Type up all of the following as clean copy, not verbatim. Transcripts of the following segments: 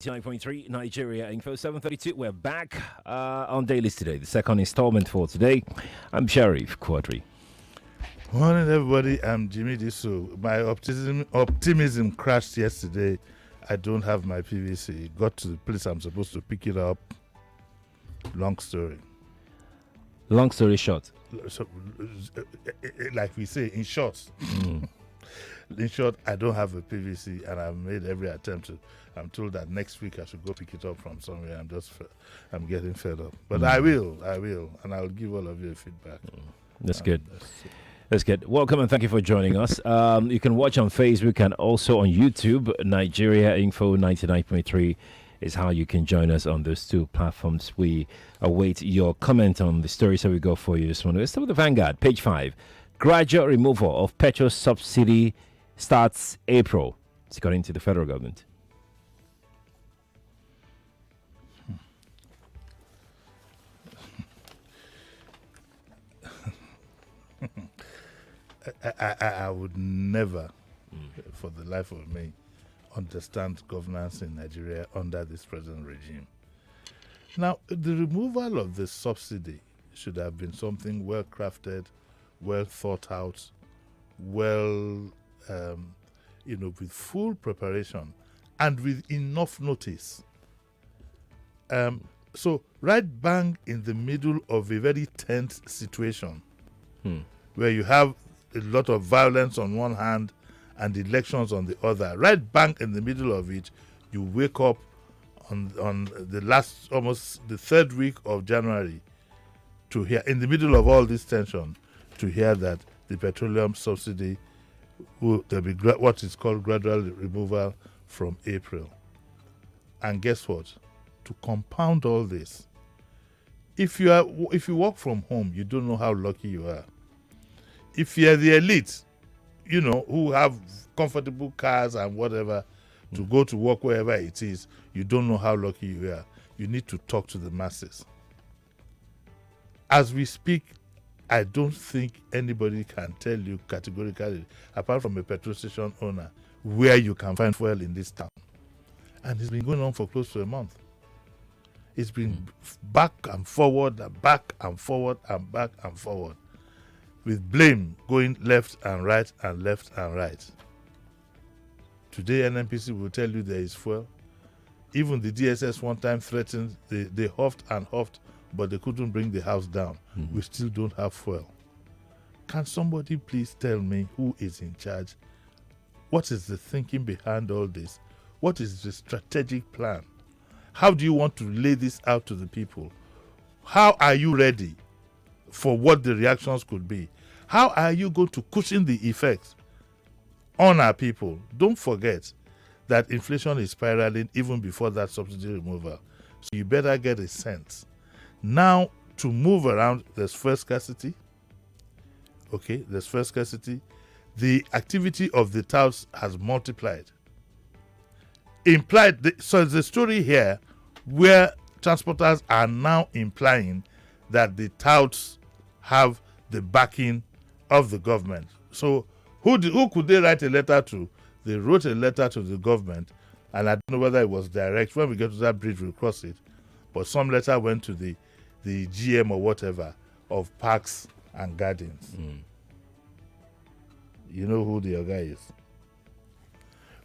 9.3 Nigeria Info 7:32. We're back on Dailies today, the second installment for today. I'm Sheriff Quadry. Morning, everybody. I'm Jimi Disu. My optimism crashed yesterday. I don't have my PVC. Got to the place I'm supposed to pick it up. Long story. Long story short. So, like we say, in short. In short, I don't have a PVC, and I've made every attempt to. I'm told that next week I should go pick it up from somewhere. I'm getting fed up. But I will, and I'll give all of you a feedback. That's good. That's good. Welcome and thank you for joining us. You can watch on Facebook and also on YouTube. Nigeria Info 99.3 is how you can join us on those two platforms. We await your comment on the stories that we got for you this morning. Let's start with the Vanguard, page 5. Gradual removal of petrol subsidy starts April. It's according to the federal government. I would never, for the life of me, understand governance in Nigeria under this present regime. Now, the removal of the subsidy should have been something well crafted, well thought out, with full preparation and with enough notice. So, right bang in the middle of a very tense situation, where you have a lot of violence on one hand and elections on the other. Right bang in the middle of it, you wake up on the last, almost the third week of January, to hear, in the middle of all this tension, to hear that the petroleum subsidy there'll be what is called gradual removal from April. And guess what? To compound all this, if you work from home, you don't know how lucky you are. If you're the elite, who have comfortable cars and whatever to go to work wherever it is, you don't know how lucky you are. You need to talk to the masses. As we speak, I don't think anybody can tell you categorically, apart from a petrol station owner, where you can find fuel in this town. And it's been going on for close to a month. It's been back and forward, and back and forward, and back and forward, with blame going left and right and left and right. Today, NNPC will tell you there is fuel. Even the DSS one time threatened, they huffed and huffed, but they couldn't bring the house down. We still don't have fuel. Can somebody please tell me who is in charge? What is the thinking behind all this? What is the strategic plan? How do you want to lay this out to the people? How are you ready for what the reactions could be? How are you going to cushion the effects on our people? Don't forget that inflation is spiraling even before that subsidy removal. So you better get a sense. Now, to move around, there's first scarcity. Okay, there's first scarcity. The activity of the touts has multiplied. So there's a story here where transporters are now implying that the touts have the backing of the government. So who could they write a letter to? They wrote a letter to the government, and I don't know whether it was direct. When we get to that bridge, we'll cross it. But some letter went to the GM or whatever of Parks and Gardens. You know who the guy is?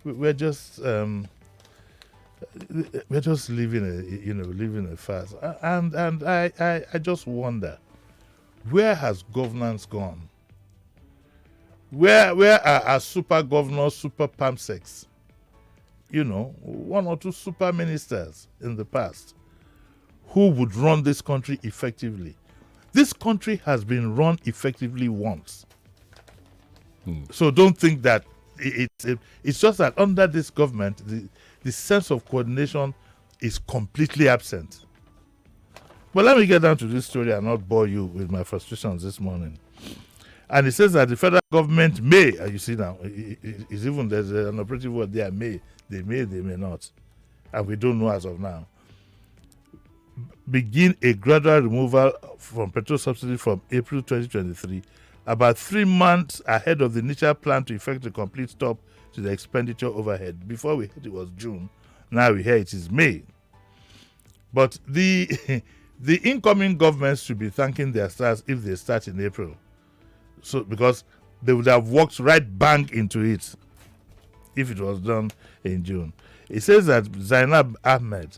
We're just living a farce, and I just wonder, where has governance gone? Where are our super governors, super PAMSECs? One or two super ministers in the past who would run this country effectively. This country has been run effectively once. So don't think that it's just that under this government, the sense of coordination is completely absent. But let me get down to this story and not bore you with my frustrations this morning. And it says that the federal government may, you see now, it's even there's an operative word there, may, they may not. And we don't know as of now. Begin a gradual removal from petrol subsidy from April 2023, about 3 months ahead of the initial plan to effect a complete stop to the expenditure overhead. Before we hit, it was June. Now we hear it is May. But the the incoming governments should be thanking their stars if they start in April. So because they would have walked right bang into it if it was done in June. It says that Zainab Ahmed,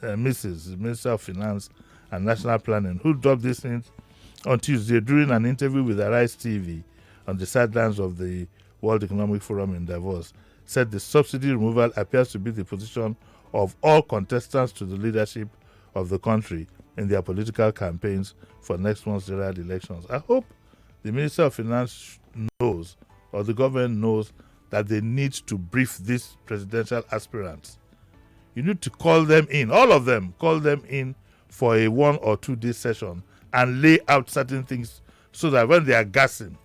Mrs. Minister of Finance and National Planning, who dropped this in on Tuesday during an interview with Arise TV on the sidelines of the World Economic Forum in Davos, said the subsidy removal appears to be the position of all contestants to the leadership of the country in their political campaigns for next month's general elections. I hope the Minister of Finance knows, or the government knows, that they need to brief these presidential aspirants. You need to call them in, all of them, call them in for a 1 or 2 day session and lay out certain things so that when they are gassing,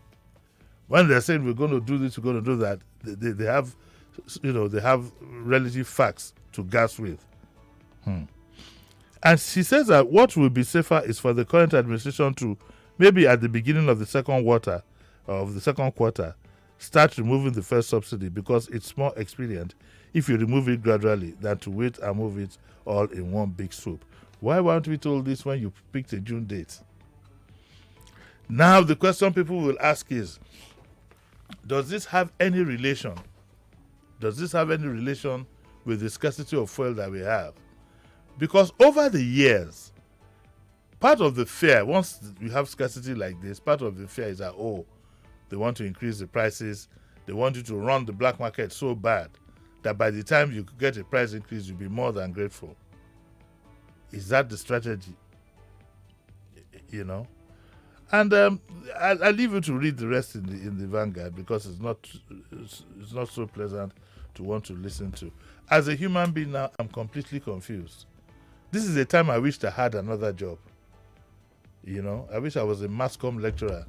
when they're saying we're going to do this, we're going to do that, they have, they have relative facts to gas with. And she says that what will be safer is for the current administration to, maybe at the beginning of the second quarter, start removing the first subsidy because it's more expedient if you remove it gradually than to wait and move it all in one big swoop. Why weren't we told this when you picked a June date? Now the question people will ask is, does this have any relation? Does this have any relation with the scarcity of fuel that we have? Because over the years, part of the fear, once we have scarcity like this, part of the fear is that, they want to increase the prices. They want you to run the black market so bad that by the time you get a price increase, you'll be more than grateful. Is that the strategy? And I leave you to read the rest in the Vanguard because it's not so pleasant to want to listen to. As a human being now, I'm completely confused. This is a time I wished I had another job. I wish I was a mass comm lecturer.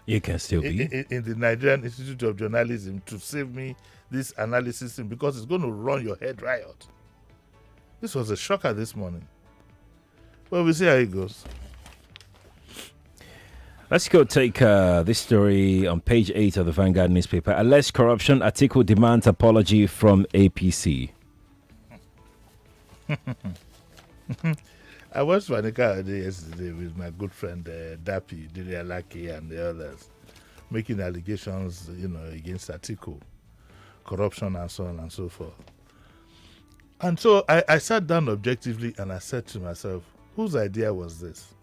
You can still be. In the Nigerian Institute of Journalism to save me this analysis thing because it's going to run your head riot. This was a shocker this morning. Well, we'll see how it goes. Let's go take this story on page 8 of the Vanguard newspaper. Alleged corruption, Atiku demands apology from APC. I watched Vanika yesterday with my good friend Dapi, Dirialaki, and the others, making allegations, against Atiku, corruption and so on and so forth. And so I sat down objectively and I said to myself, whose idea was this?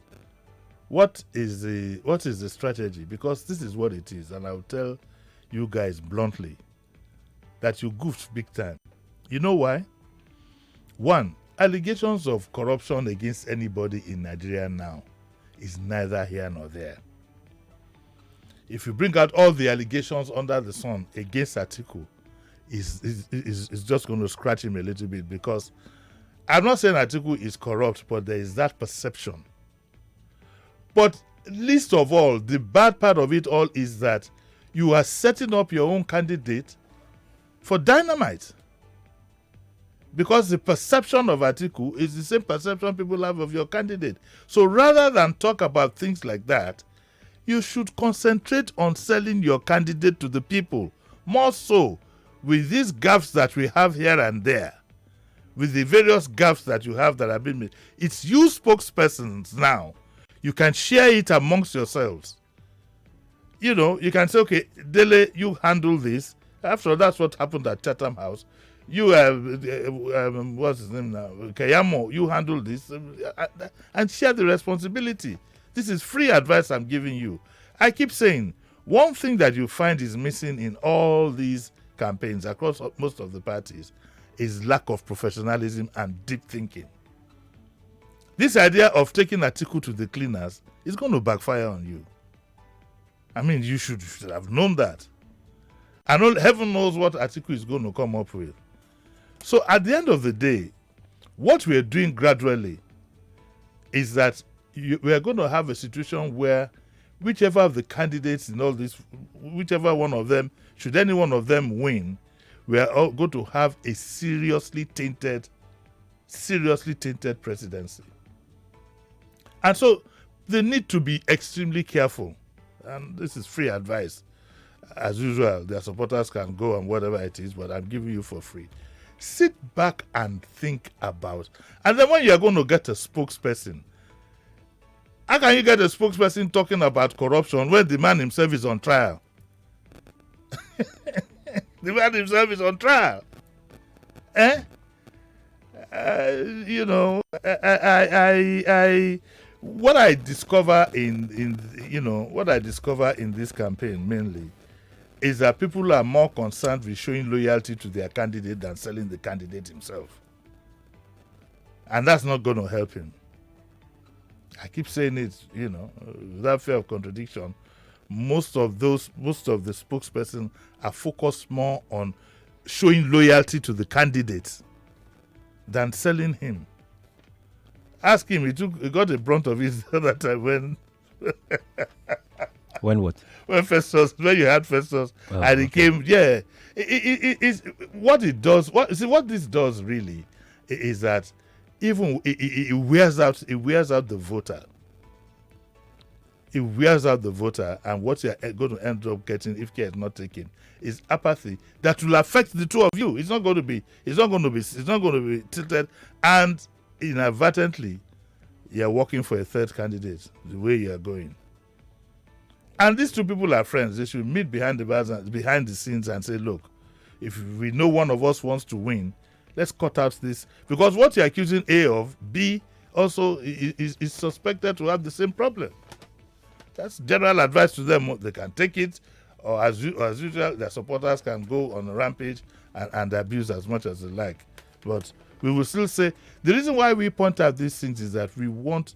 What is the strategy? Because this is what it is, and I'll tell you guys bluntly that you goofed big time. You know why? One, allegations of corruption against anybody in Nigeria now is neither here nor there. If you bring out all the allegations under the sun against Atiku, is just going to scratch him a little bit, because I'm not saying Atiku is corrupt, but there is that perception. But least of all, the bad part of it all is that you are setting up your own candidate for dynamite. Because the perception of Atiku is the same perception people have of your candidate. So rather than talk about things like that, you should concentrate on selling your candidate to the people. More so with these gaps that we have here and there, with the various gaps that you have that have been made. It's you spokespersons now. You can share it amongst yourselves. You can say, okay, Dele, you handle this. After all, that's what happened at Chatham House. You what's his name now? Kayamo, you handle this and share the responsibility. This is free advice I'm giving you. I keep saying, one thing that you find is missing in all these campaigns across most of the parties is lack of professionalism and deep thinking. This idea of taking Atiku to the cleaners is going to backfire on you. I mean, you should have known that. And heaven knows what Atiku is going to come up with. So at the end of the day, what we are doing gradually is that we are going to have a situation where whichever of the candidates in all this, whichever one of them, should any one of them win, we are all going to have a seriously tainted presidency. And so they need to be extremely careful. And this is free advice. As usual, their supporters can go and whatever it is, but I'm giving you for free. Sit back and think about. And then when you are going to get a spokesperson, how can you get a spokesperson talking about corruption when the man himself is on trial? The man himself is on trial. You know, what I discover what I discover in this campaign mainly is that people are more concerned with showing loyalty to their candidate than selling the candidate himself. And that's not going to help him. I keep saying it, without fear of contradiction. Most of the spokespersons are focused more on showing loyalty to the candidate than selling him. Ask him, he got the brunt of it the other time when when what? When you had Festus, and he came, it's what it does. What this does really is that even it wears out the voter. It wears out the voter, and what you're going to end up getting if care is not taken is apathy that will affect the two of you. It's not going to be tilted, and inadvertently you're working for a third candidate the way you're going. And these two people are friends. They should meet behind the scenes and say, look, if we know one of us wants to win, let's cut out this. Because what you're accusing A of, B also is suspected to have the same problem. That's general advice to them. They can take it, or as usual, their supporters can go on a rampage and abuse as much as they like. But we will still say, the reason why we point out these things is that we want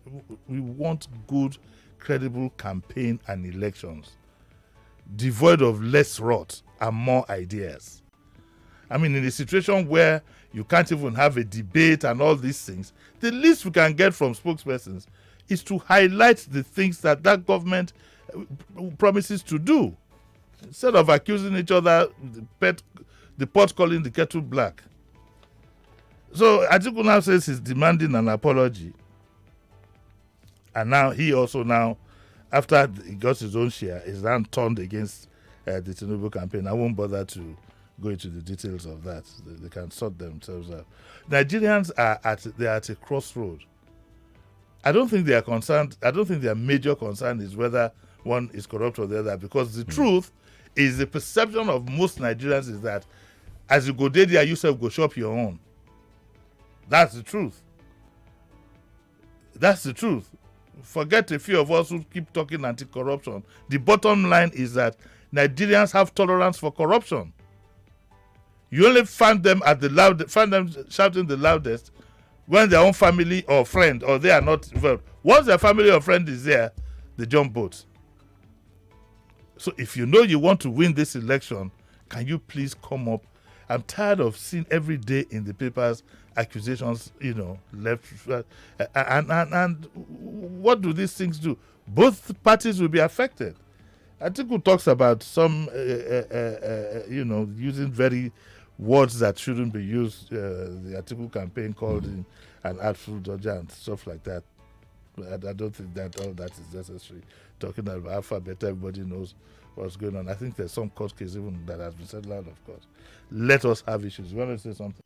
good, credible campaign and elections, devoid of less rot and more ideas. I mean, in a situation where you can't even have a debate and all these things, the least we can get from spokespersons is to highlight the things that government promises to do, instead of accusing each other, the pot calling the kettle black. So Atiku now says he's demanding an apology. And now he also after he got his own share, is now turned against the Tinubu campaign. I won't bother to go into the details of that. They can sort themselves out. Nigerians are at a crossroad. I don't think they are concerned. I don't think their major concern is whether one is corrupt or the other, because the truth is, the perception of most Nigerians is that as you go there, you yourself go shop your own. That's the truth. That's the truth. Forget a few of us who keep talking anti-corruption. The bottom line is that Nigerians have tolerance for corruption. You only find them shouting the loudest when their own family or friend or they are not involved. Once their family or friend is there, they jump boat. So if you know you want to win this election, can you please come up? I'm tired of seeing every day in the papers accusations, left, and what do these things do? Both parties will be affected. Atiku talks about some, using very words that shouldn't be used. The Atiku campaign called in an artful dodger and stuff like that. But I don't think that all that is necessary. Talking about alphabet, everybody knows what's going on. I think there's some court case even that has been settled out of court. Let us have issues. You want to say something?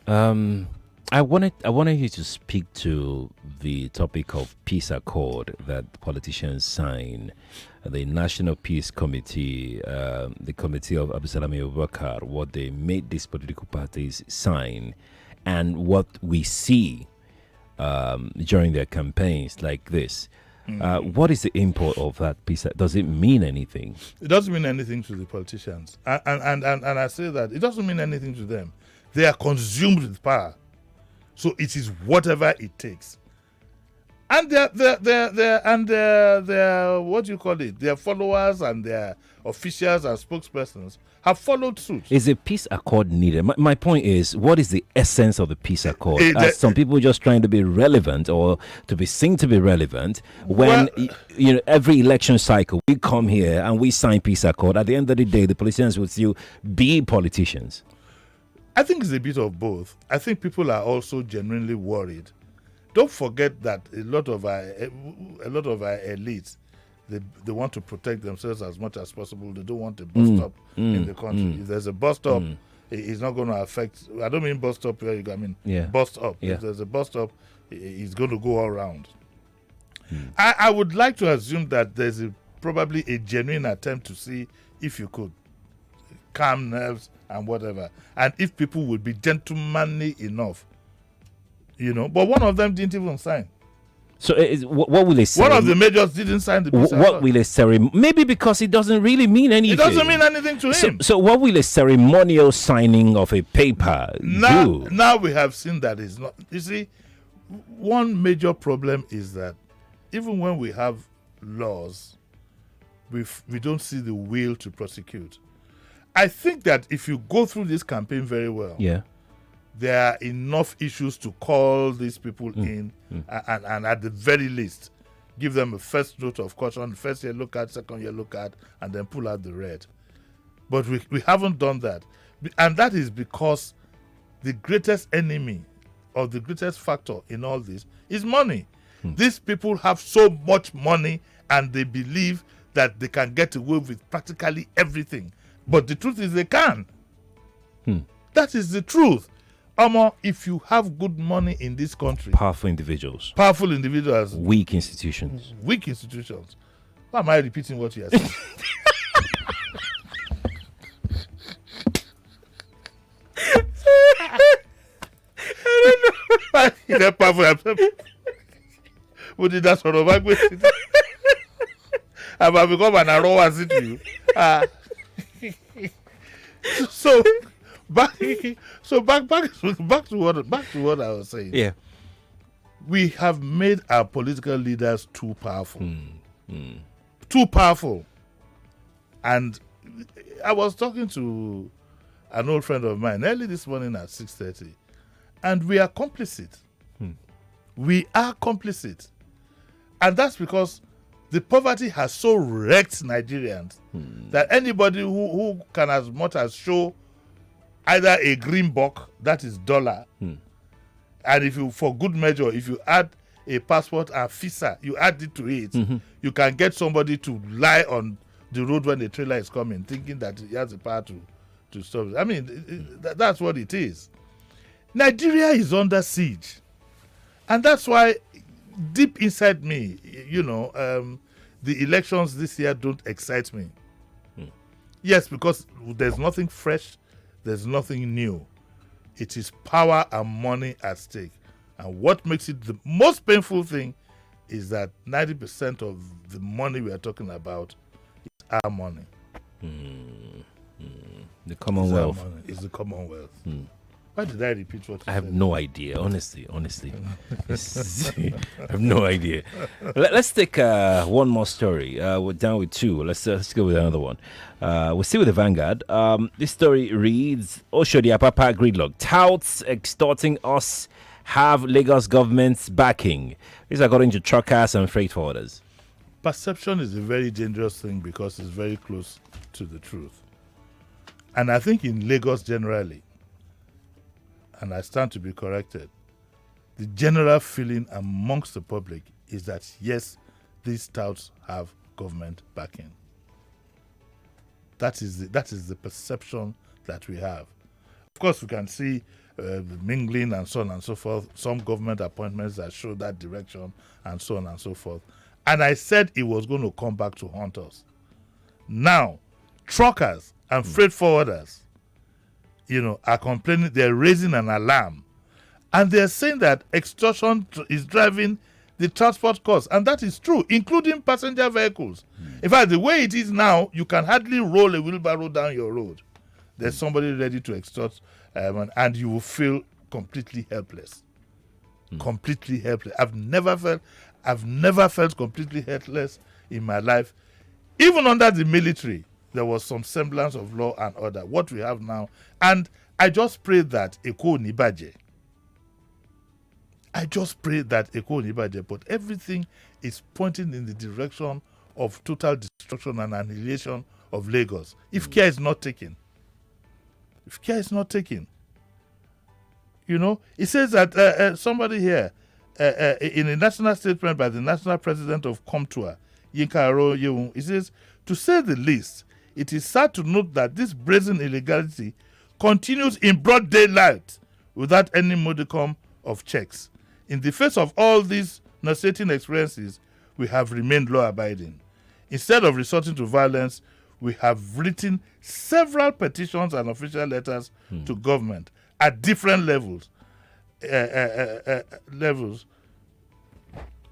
I wanted you to speak to the topic of peace accord that politicians sign, the National Peace Committee, the committee of Abdulsalami Abubakar, what they made these political parties sign, and what we see during their campaigns like this. What is the import of that peace? Does it mean anything? It doesn't mean anything to the politicians. And I say that it doesn't mean anything to them. They are consumed with power. So it is whatever it takes. And their what do you call it? Their followers and their officials and spokespersons have followed suit. Is a peace accord needed? My point is, what is the essence of the peace accord? Are some people just trying to be relevant or to be seen to be relevant when every election cycle we come here and we sign peace accord? At the end of the day, the politicians will still be politicians. I think it's a bit of both. I think people are also genuinely worried. Don't forget that a lot of our elites, they want to protect themselves as much as possible. They don't want a bus stop in the country. If there's a bus stop, It's not going to affect. I don't mean bust up where you go. I mean bust up. Yeah. If there's a bust up, it's going to go all around. I would like to assume that there's probably a genuine attempt to see if you could calm nerves and whatever, and if people would be gentlemanly enough, But one of them didn't even sign. So what will they say? One of the majors didn't sign the peace. What will a ceremony? Maybe because it doesn't really mean anything. It doesn't mean anything to him. So what will a ceremonial signing of a paper do? Now we have seen that it's not. You see, one major problem is that even when we have laws, we don't see the will to prosecute. I think that if you go through this campaign very well, there are enough issues to call these people in and at the very least give them a first note of caution, first yellow card, second yellow card, and then pull out the red. But we haven't done that. And that is because the greatest enemy or the greatest factor in all this is money. These people have so much money and they believe that they can get away with practically everything. But the truth is they can. That is the truth. If you have good money in this country, Powerful individuals, weak institutions. Why am I repeating what you are saying? I don't know. Powerful. What did that sort of language? I have become an arrow as it to you. So back to what I was saying. Yeah. We have made our political leaders too powerful. Too powerful. And I was talking to an old friend of mine early this morning at 6:30, and we are complicit. We are complicit. And that's because the poverty has so wrecked Nigerians that anybody who can as much as show either a green buck, that is dollar, and if you, for good measure, if you add a passport and visa, you add it to it, you can get somebody to lie on the road when the trailer is coming, thinking that he has the power to stop it. I mean, that's what it is. Nigeria is under siege. And that's why deep inside me, the elections this year don't excite me. Yes, because there's nothing fresh, there's nothing new. It is power and money at stake. And what makes it the most painful thing is that 90% of the money we are talking about is our money. The Commonwealth. It's the Commonwealth. Why did I repeat what you I have said? no idea, honestly. I have no idea. Let's take one more story. We're down with two. Let's go with another one. We'll see with the Vanguard. This story reads, Oshodi Apapa gridlock. Touts extorting us have Lagos government's backing. This is according to truckers and freight forwarders. Perception is a very dangerous thing because it's very close to the truth. And I think in Lagos generally, and I stand to be corrected, the general feeling amongst the public is that, yes, these touts have government backing. That is the perception that we have. Of course, we can see mingling and so on and so forth, some government appointments that show that direction and so on and so forth. And I said it was going to come back to haunt us. Now, truckers and freight forwarders, are complaining, they're raising an alarm. And they're saying that extortion is driving the transport costs. And that is true, including passenger vehicles. In fact, the way it is now, you can hardly roll a wheelbarrow down your road. There's somebody ready to extort, and you will feel completely helpless. Completely helpless. I've never felt completely helpless in my life. Even under the military, there was some semblance of law and order. What we have now, and I just pray that Eko Nibaje. But everything is pointing in the direction of total destruction and annihilation of Lagos. If care is not taken. It says that somebody here, in a national statement by the national president of Comtua, Yinka Aro Yeun, it says, to say the least, it is sad to note that this brazen illegality continues in broad daylight without any modicum of checks. In the face of all these nauseating experiences, we have remained law-abiding. Instead of resorting to violence, we have written several petitions and official letters to government at different levels.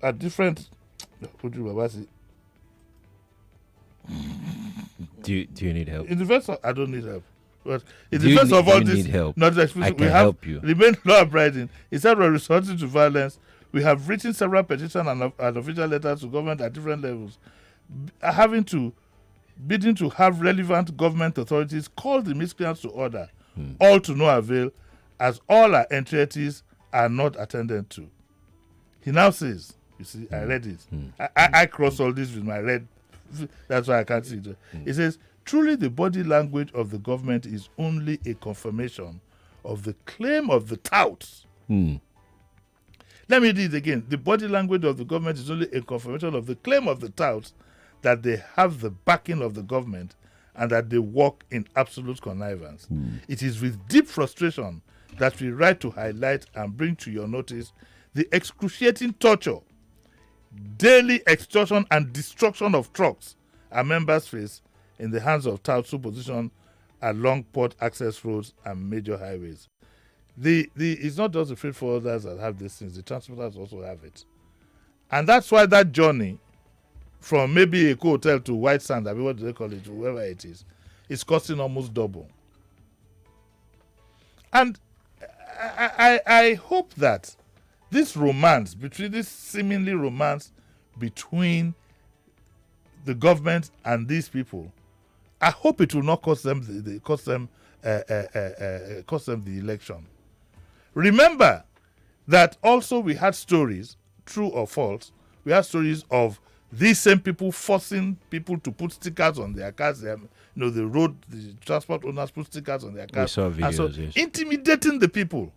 At different. Do you need help? In the face of, I don't need help. But in Do the you face need- of do all you this, need help? not I we can have help you. remained law-abiding. Instead of resorting to violence, we have written several petitions and official letters to government at different levels, bidding to have relevant government authorities call the miscreants to order, all to no avail, as all our entreaties are not attended to. He now says, you see, I read it. I cross all this with my red. That's why I can't see it. He says, truly the body language of the government is only a confirmation of the claim of the touts. Let me read it again. The body language of the government is only a confirmation of the claim of the touts that they have the backing of the government and that they work in absolute connivance. It is with deep frustration that we write to highlight and bring to your notice the excruciating torture, daily extortion and destruction of trucks our members face in the hands of touts who position along port access roads and major highways. It's not just the freight forwarders that have these things, the transporters also have it. And that's why that journey from maybe a hotel to White Sand, I mean, what do they call it, whoever it is costing almost double. And I hope that this seemingly romance between the government and these people, I hope it will not cost them the election. Remember that also we had stories, true or false, we had stories of these same people forcing people to put stickers on their cars. The transport owners put stickers on their cars. We saw videos, and so yes. intimidating the people.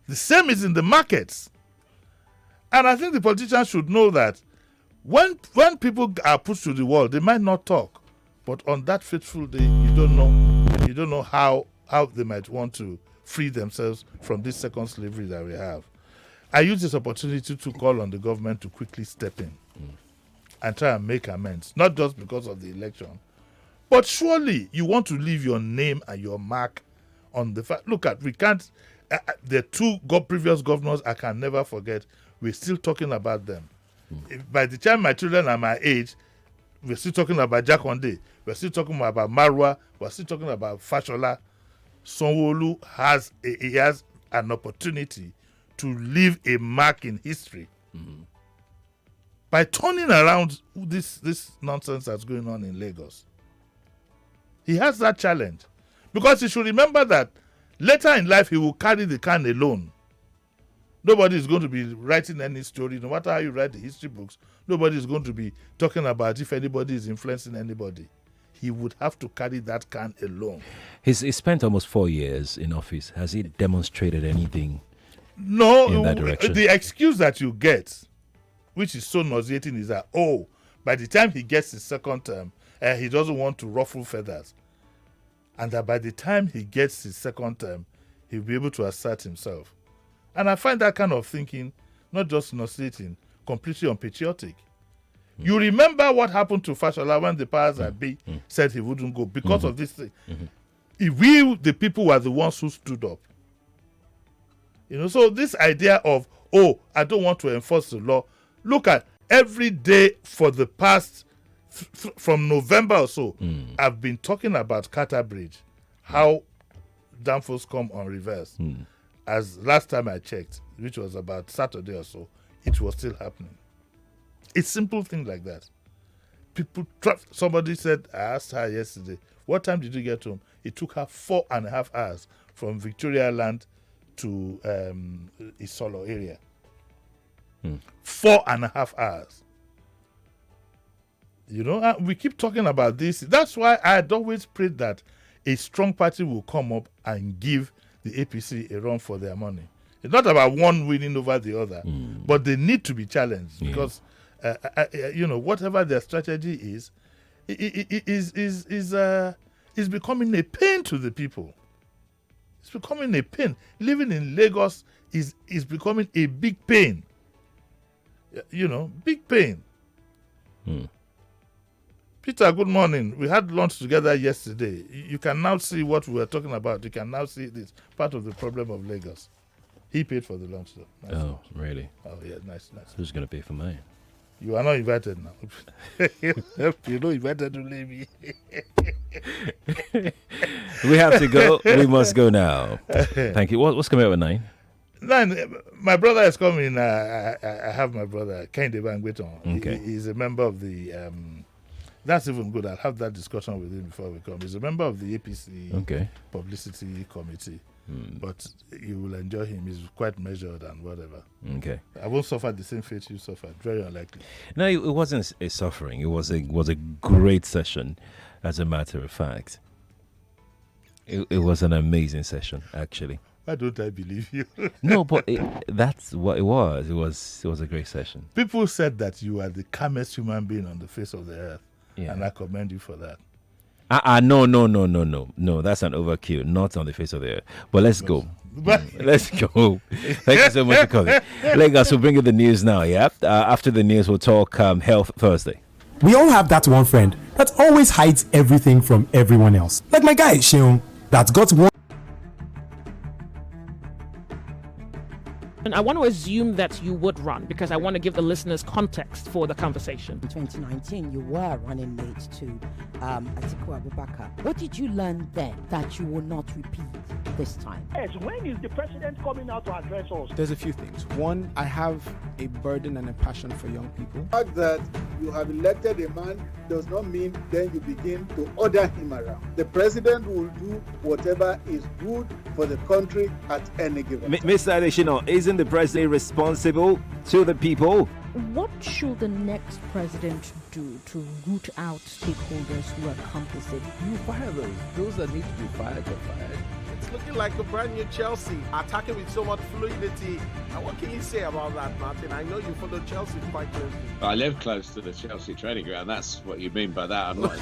The same is in the markets. And I think the politicians should know that when people are pushed to the wall, they might not talk. But on that fateful day, you don't know how they might want to free themselves from this second slavery that we have. I use this opportunity to call on the government to quickly step in and try and make amends, not just because of the election, but surely you want to leave your name and your mark on the fact. Look at, we can't, the two previous governors I can never forget, we're still talking about them. By the time my children are my age, we're still talking about Jakonde, we're still talking about Marwa, we're still talking about Fashola. Sanwo-Olu has an opportunity to leave a mark in history by turning around this nonsense that's going on in Lagos. He has that challenge because he should remember that later in life he will carry the can alone. Nobody is going to be writing any story, no matter how you write the history books. Nobody is going to be talking about if anybody is influencing anybody. He would have to carry that can alone. He's spent almost 4 years in office. Has he demonstrated anything? No, in that direction? The excuse that you get, which is so nauseating, is that, by the time he gets his second term, he doesn't want to ruffle feathers. And that by the time he gets his second term, he'll be able to assert himself. And I find that kind of thinking not just nauseating, completely unpatriotic. You remember what happened to Fashola when the powers that be said he wouldn't go because of this thing. If we, the people, were the ones who stood up. So this idea of, I don't want to enforce the law. Look at every day for the past, from November or so, I've been talking about Carter Bridge, how downfalls come on reverse. As last time I checked, which was about Saturday or so, it was still happening. It's simple things like that. Somebody said, I asked her yesterday, what time did you get home? It took her 4.5 hours from Victoria Land to Isolo area. 4.5 hours. We keep talking about this. That's why I had always prayed that a strong party will come up and give the APC a run for their money. It's not about one winning over the other, but they need to be challenged because, whatever their strategy is becoming a pain to the people. It's becoming a pain. Living in Lagos is becoming a big pain. Big pain. Peter, good morning. We had lunch together yesterday. You can now see what we were talking about. You can now see this part of the problem of Lagos. He paid for the lunch, though. Nice lunch. Really? Oh, yeah, nice. Who's going to pay for mine? You are not invited now. You're not invited to leave me. We have to go. We must go now. Thank you. What's coming up at 9? 9, my brother is coming. I have my brother, Kende Bangbeton. Okay. He's a member of the... that's even good. I'll have that discussion with him before we come. He's a member of the APC publicity committee. But you will enjoy him. He's quite measured and whatever. Okay. I won't suffer the same fate you suffered. Very unlikely. No, it wasn't a suffering. It was a great session, as a matter of fact. It was an amazing session, actually. Why don't I believe you? No, but that's what it was. It was a great session. People said that you are the calmest human being on the face of the earth. Yeah. And I commend you for that. No, that's an overkill. Not on the face of the earth. But let's go. Let's go. Thank you so much for calling. Lagos will bring you the news now, yeah? After the news, we'll talk Health Thursday. We all have that one friend that always hides everything from everyone else. Like my guy, Sheung, that's got one. And I want to assume that you would run because I want to give the listeners context for the conversation. In 2019, you were running mate to Atiku Abubakar. What did you learn then that you will not repeat this time? Yes, when is the president coming out to address us? There's a few things. One, I have a burden and a passion for young people. The fact that you have elected a man does not mean then you begin to order him around. The president will do whatever is good for the country at any given time. Mr. Adeshino, isn't the president responsible to the people? What should the next president do to root out stakeholders who are complicit? You fire those. Those that need to be fired are fired. It's looking like a brand new Chelsea, attacking with so much fluidity. And what can you say about that, Martin? I know you follow Chelsea quite closely. I live close to the Chelsea training ground. That's what you mean by that. I'm not.